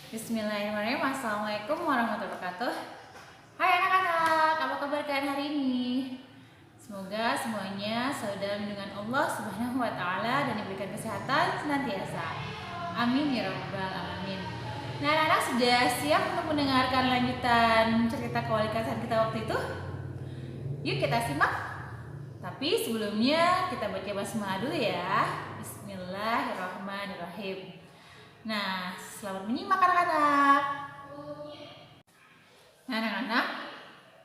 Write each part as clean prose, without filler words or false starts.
Bismillahirrahmanirrahim. Assalamualaikum warahmatullahi wabarakatuh. Hai anak-anak, apa kabar kalian hari ini? Semoga semuanya saudara dengan Allah Subhanahu wa taala dan diberikan kesehatan senantiasa. Amin ya rabbal alamin. Nah, anak-anak sudah siap untuk mendengarkan lanjutan cerita kewalikasan kita waktu itu? Yuk kita simak. Tapi sebelumnya kita baca basmalah dulu ya. Bismillahirrahmanirrahim. Nah, selamat menyimak anak-anak. Nah, anak-anak,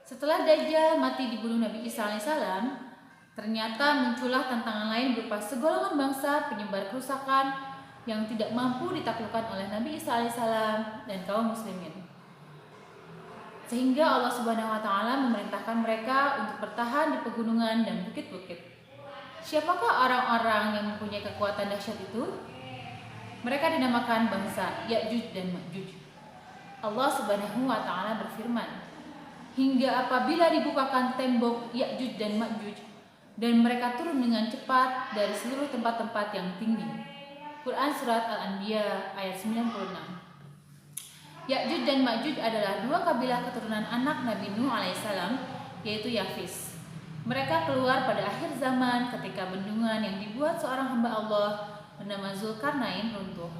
setelah Dajjal mati dibunuh Nabi Isa alaihissalam, ternyata muncullah tantangan lain berupa segolongan bangsa penyebar kerusakan yang tidak mampu ditaklukkan oleh Nabi Isa alaihissalam dan kaum muslimin. Sehingga Allah Subhanahu wa taala memerintahkan mereka untuk bertahan di pegunungan dan bukit-bukit. Siapakah orang-orang yang mempunyai kekuatan dahsyat itu? Mereka dinamakan bangsa Ya'juj dan Ma'juj. Allah Subhanahu wa taala berfirman, hingga apabila dibukakan tembok Ya'juj dan Ma'juj dan mereka turun dengan cepat dari seluruh tempat-tempat yang tinggi. Quran Surat Al-Anbiya ayat 96. Ya'juj dan Ma'juj adalah dua kabilah keturunan anak Nabi Nuh alaihissalam, yaitu Yafis. Mereka keluar pada akhir zaman ketika bendungan yang dibuat seorang hamba Allah bernama Zulkarnain runtuh.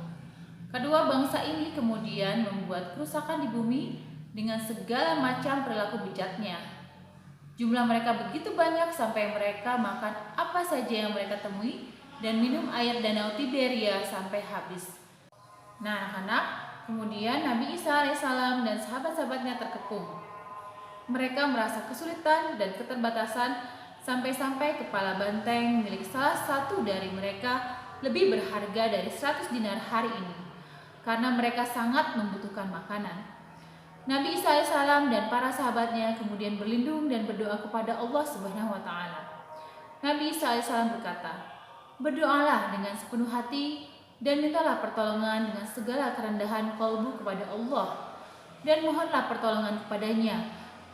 Kedua bangsa ini kemudian membuat kerusakan di bumi dengan segala macam perilaku bejatnya. Jumlah mereka begitu banyak sampai mereka makan apa saja yang mereka temui dan minum air danau Tiberia sampai habis. Nah, anak-anak, kemudian Nabi Isa alaihissalam dan sahabat-sahabatnya terkepung. Mereka merasa kesulitan dan keterbatasan sampai-sampai kepala banteng milik salah satu dari mereka lebih berharga dari 100 dinar hari ini karena mereka sangat membutuhkan makanan. Nabi Isa alaihissalam dan para sahabatnya kemudian berlindung dan berdoa kepada Allah Subhanahu wa taala. Nabi Isa alaihissalam berkata, "Berdoalah dengan sepenuh hati dan mintalah pertolongan dengan segala kerendahan kalbu kepada Allah dan mohonlah pertolongan kepadanya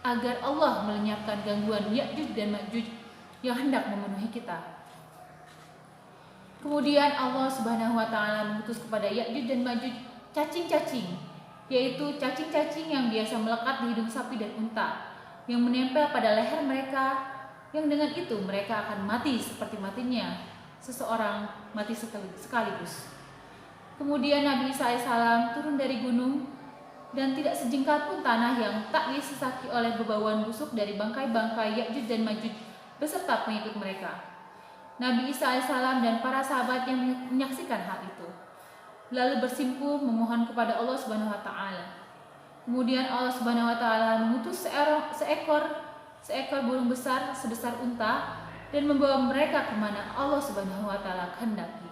agar Allah melenyapkan gangguan Ya'juj dan Ma'juj yang hendak memenuhi kita." Kemudian Allah Subhanahu wa taala mengutus kepada Ya'juj dan Ma'juj cacing-cacing, yaitu cacing-cacing yang biasa melekat di hidung sapi dan unta, yang menempel pada leher mereka, yang dengan itu mereka akan mati seperti matinya seseorang mati sekaligus. Kemudian Nabi Isa alaihissalam turun dari gunung dan tidak sejengkal pun tanah yang tak disesaki oleh bebauan busuk dari bangkai-bangkai Ya'juj dan Ma'juj beserta pengikut mereka. Nabi Isa alaihissalam dan para sahabat yang menyaksikan hal itu lalu bersimpuh memohon kepada Allah Subhanahu wa taala. Kemudian Allah Subhanahu wa taala mengutus seekor burung besar sebesar unta dan membawa mereka kemana Allah Subhanahu wa taala kehendaki.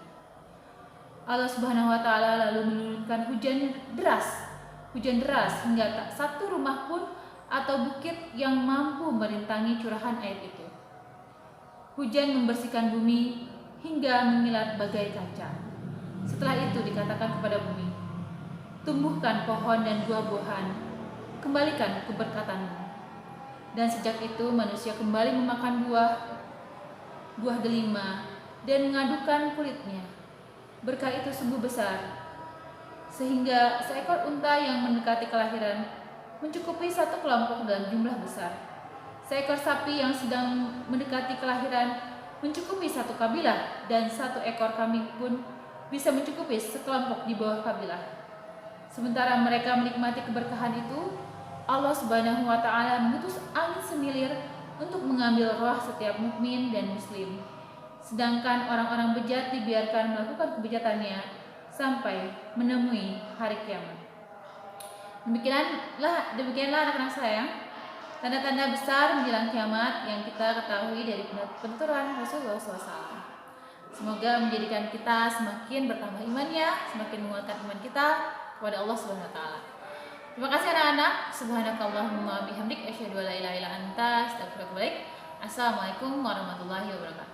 Allah Subhanahu wa taala lalu menurunkan hujan deras hingga tak satu rumah pun atau bukit yang mampu merintangi curahan air itu. Hujan membersihkan bumi hingga mengilat bagai kaca. Setelah itu dikatakan kepada bumi, tumbuhkan pohon dan buah-buahan, kembalikan keberkatanmu. Dan sejak itu manusia kembali memakan buah delima dan mengadukan kulitnya. Berkah itu sungguh besar, sehingga seekor unta yang mendekati kelahiran mencukupi satu kelompok dalam jumlah besar. Seekor sapi yang sedang mendekati kelahiran mencukupi satu kabilah, dan satu ekor kambing pun bisa mencukupi sekelompok di bawah kabilah. Sementara mereka menikmati keberkahan itu, Allah Subhanahu wa taala mengutus angin semilir untuk mengambil roh setiap mukmin dan muslim. Sedangkan orang-orang bejat dibiarkan melakukan kebejatannya sampai menemui hari kiamat. Demikianlah anak-anak sayang, tanda-tanda besar menjelang kiamat yang kita ketahui dari penuturan Rasulullah SAW. Semoga menjadikan kita semakin bertambah imannya, semakin menguatkan iman kita kepada Allah Subhanahu wa taala. Terima kasih anak-anak. Subhanakallahumma bihamdik asyhadu an la ilaha illa anta astaghfiruka wa atubu ilaik. Assalamualaikum warahmatullahi wabarakatuh.